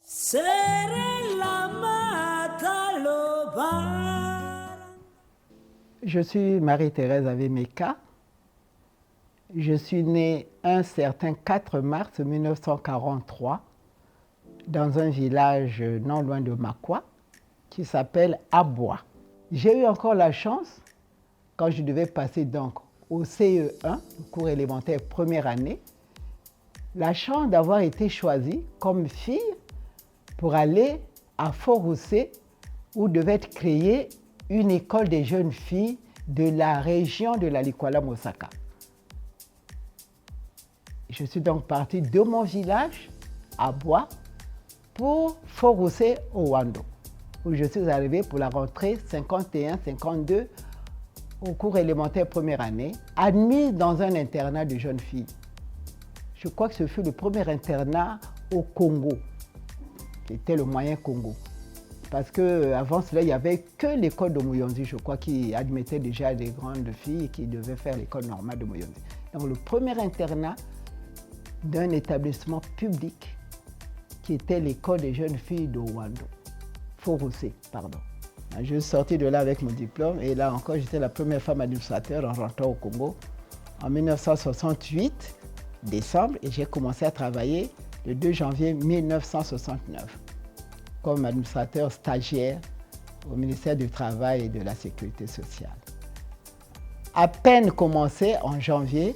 Je suis Marie-Thérèse Avemeka. Je suis née un certain 4 mars 1943 dans un village non loin de Makwa qui s'appelle Aboua. J'ai eu encore la chance, quand je devais passer donc au CE1, le cours élémentaire première année, la chance d'avoir été choisie comme fille pour aller à Fort-Roussé où devait être créée une école des jeunes filles de la région de la Likwala-Mosaka. Je suis donc partie de mon village, Aboua, pour Fort-Roussé au Wando, où je suis arrivée pour la rentrée 51-52 au cours élémentaire première année, admise dans un internat de jeunes filles. Je crois que ce fut le premier internat au Congo, qui était le moyen Congo. Parce qu'avant cela, il n'y avait que l'école de Mouyonzi, je crois, qui admettait déjà des grandes filles qui devaient faire l'école normale de Mouyonzi. Donc le premier internat d'un établissement public qui était l'école des jeunes filles de Wando, Fort-Roussé, pardon. Je suis sortie de là avec mon diplôme et là encore, j'étais la première femme administrateur en rentrant au Congo en 1968, décembre, et j'ai commencé à travailler le 2 janvier 1969 comme administrateur stagiaire au ministère du Travail et de la Sécurité sociale. À peine commencé en janvier,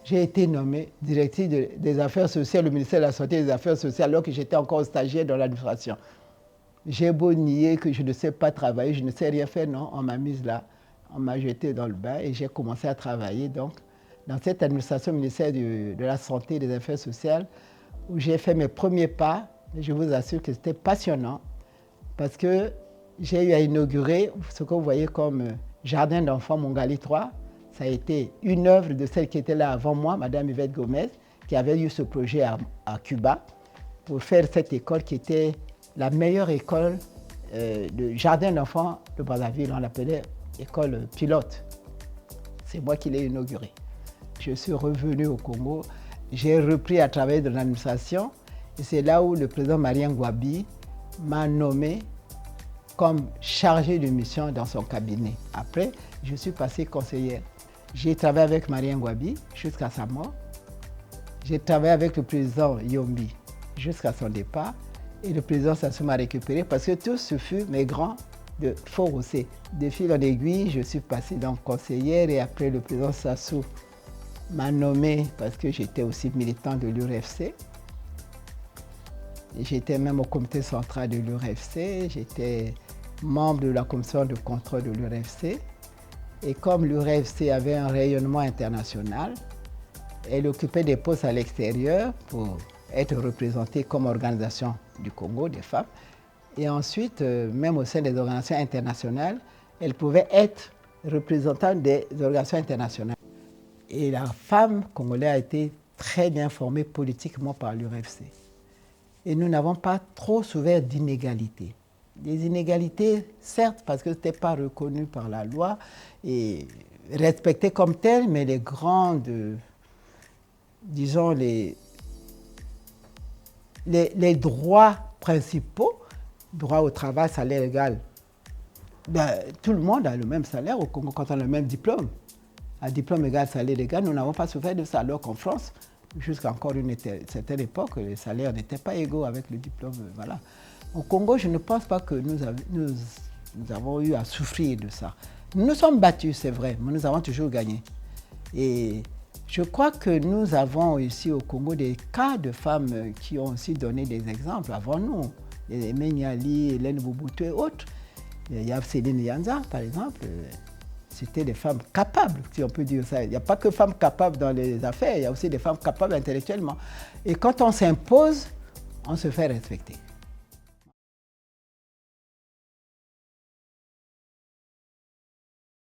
j'ai été nommée directrice des affaires sociales au ministère de la Santé et des Affaires sociales alors que j'étais encore stagiaire dans l'administration. J'ai beau nier que je ne sais pas travailler, je ne sais rien faire, non, on m'a mise là, on m'a jeté dans le bain et j'ai commencé à travailler donc dans cette administration ministère de la Santé et des Affaires sociales où j'ai fait mes premiers pas. Et je vous assure que c'était passionnant parce que j'ai eu à inaugurer ce que vous voyez comme jardin d'enfants Mongali 3. Ça a été une œuvre de celle qui était là avant moi, Madame Yvette Gomez, qui avait eu ce projet à Cuba pour faire cette école qui était la meilleure école de jardin d'enfants de Brazzaville. On l'appelait école pilote. C'est moi qui l'ai inaugurée. Je suis revenu au Congo, j'ai repris à travailler dans l'administration et c'est là où le président Marien Ngouabi m'a nommé comme chargée de mission dans son cabinet. Après, je suis passée conseillère. J'ai travaillé avec Marien Ngouabi jusqu'à sa mort. J'ai travaillé avec le président Yombi jusqu'à son départ. Et le président Sassou m'a récupéré parce que tout ce fut mes grands de Fort-Roussé. De fil en aiguille, je suis passée donc conseillère et après le président Sassou m'a nommé parce que j'étais aussi militant de l'URFC. J'étais même au comité central de l'URFC, j'étais membre de la commission de contrôle de l'URFC. Et comme l'URFC avait un rayonnement international, elle occupait des postes à l'extérieur pour être représentée comme organisation du Congo des femmes. Et ensuite, même au sein des organisations internationales, elle pouvait être représentante des organisations internationales. Et la femme congolaise a été très bien formée politiquement par l'URFC. Et nous n'avons pas trop souffert d'inégalités. Des inégalités, certes, parce que ce n'était pas reconnu par la loi et respecté comme tel, mais les grandes, disons, les droits principaux, droit au travail, salaire égal, ben, tout le monde a le même salaire au Congo quand on a le même diplôme. À diplôme égal, salaire égal, nous n'avons pas souffert de ça, alors qu'en France, jusqu'à encore une certaine époque, les salaires n'étaient pas égaux avec le diplôme. Voilà. Au Congo, je ne pense pas que nous avons eu à souffrir de ça. Nous nous sommes battus, c'est vrai, mais nous avons toujours gagné. Et je crois que nous avons ici au Congo des cas de femmes qui ont aussi donné des exemples avant nous. Aimé Niali, Hélène Bouboutou et autres. Il y a Céline Yanza, par exemple. C'était des femmes capables, si on peut dire ça. Il n'y a pas que femmes capables dans les affaires, il y a aussi des femmes capables intellectuellement. Et quand on s'impose, on se fait respecter.